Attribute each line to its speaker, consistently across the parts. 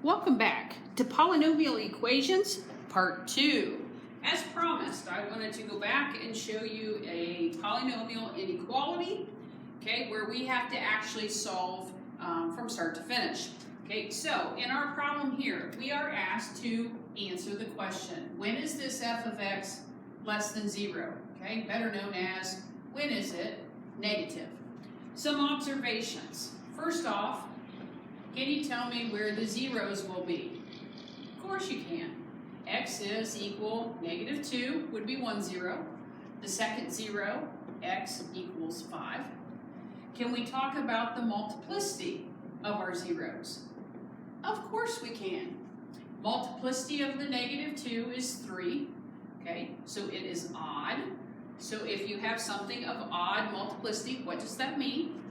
Speaker 1: Welcome back to Polynomial Equations, Part 2. As promised, I wanted to go back and show you a polynomial inequality, okay, where we have to actually solve from start to finish. Okay, so in our problem here, we are asked to answer the question, when is this f of x less than 0? Okay, better known as, when is it negative? Some observations. First off, can you tell me where the zeros will be? Of course you can. X is equal negative 2 would be 1 0. The second 0, x equals 5. Can we talk about the multiplicity of our zeros? Of course we can. Multiplicity of the negative 2 is 3. Okay, so it is odd. So if you have something of odd multiplicity, what does that mean?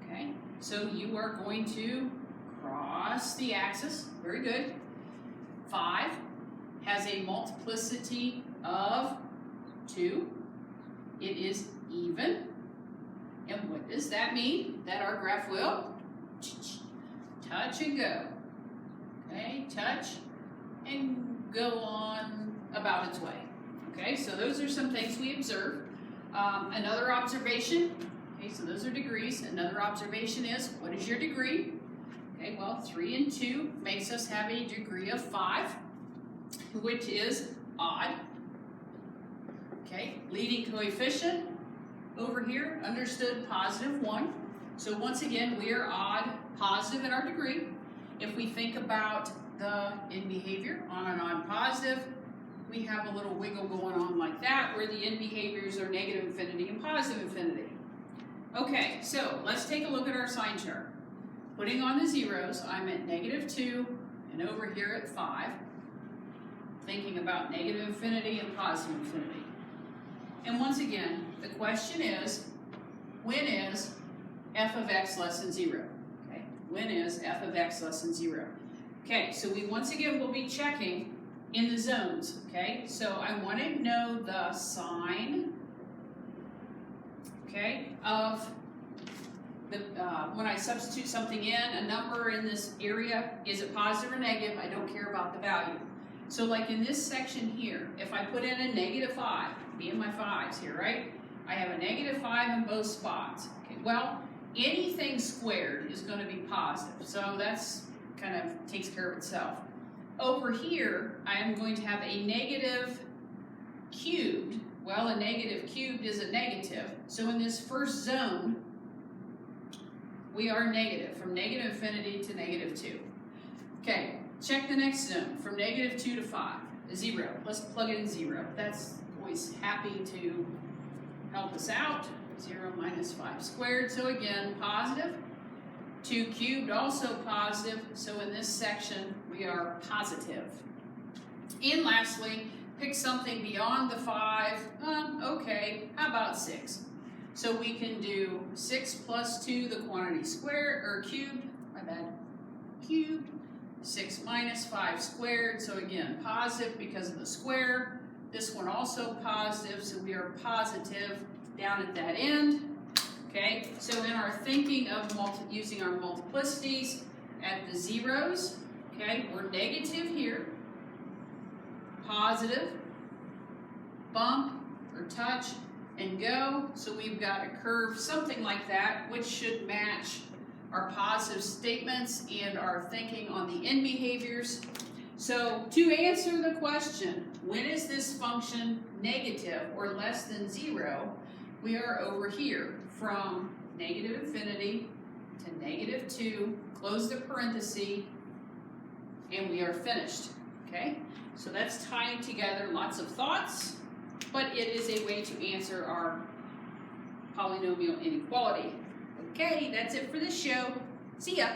Speaker 1: Okay, so you are going to cross the axis. Very good. 5 has a multiplicity of 2. It is even. And what does that mean? That our graph will touch and go. Okay, touch and go on about its way. Okay, so those are some things we observe. Another observation, okay, so those are degrees. Another observation is, what is your degree? Okay, well, 3 and 2 makes us have a degree of 5, which is odd. Okay, leading coefficient over here, understood positive 1. So once again, we are odd, positive in our degree. If we think about the end behavior on an odd positive, we have a little wiggle going on like that, where the end behaviors are negative infinity and positive infinity. Okay, so let's take a look at our sign chart. Putting on the zeros, I'm at negative 2 and over here at 5. Thinking about negative infinity and positive infinity. And once again, the question is, when is f of x less than 0? Okay, when is f of x less than 0? Okay, so we once again will be checking in the zones, okay? So I want to know the sign, okay, of the, when I substitute something in, a number in this area, is it positive or negative? I don't care about the value. So like in this section here, if I put in a negative 5, me and my 5s here, right? I have a negative 5 in both spots. Okay, well, anything squared is going to be positive, so that's kind of takes care of itself. Over here, I am going to have a negative cubed. Well, a negative cubed is a negative. So in this first zone, we are negative, from negative infinity to negative 2. Okay, check the next zone, from negative 2 to 5, 0. Let's plug in 0. That's always happy to help us out. 0 minus 5 squared, so again, positive. 2 cubed, also positive, so in this section, we are positive. And lastly, pick something beyond the 5. Okay, how about 6? So we can do 6 plus 2, the quantity squared, or cubed, my bad, cubed. 6 minus 5 squared, so again, positive because of the square. This one also positive, so we are positive down at that end. Okay, so in our thinking of using our multiplicities at the zeros, okay, we're negative here, positive, bump or touch and go. So we've got a curve, something like that, which should match our positive statements and our thinking on the end behaviors. So to answer the question, when is this function negative or less than 0, we are over here from negative infinity to negative 2, close the parenthesis, and we are finished. Okay, so that's tying together lots of thoughts, but it is a way to answer our polynomial inequality. Okay, that's it for this show. See ya.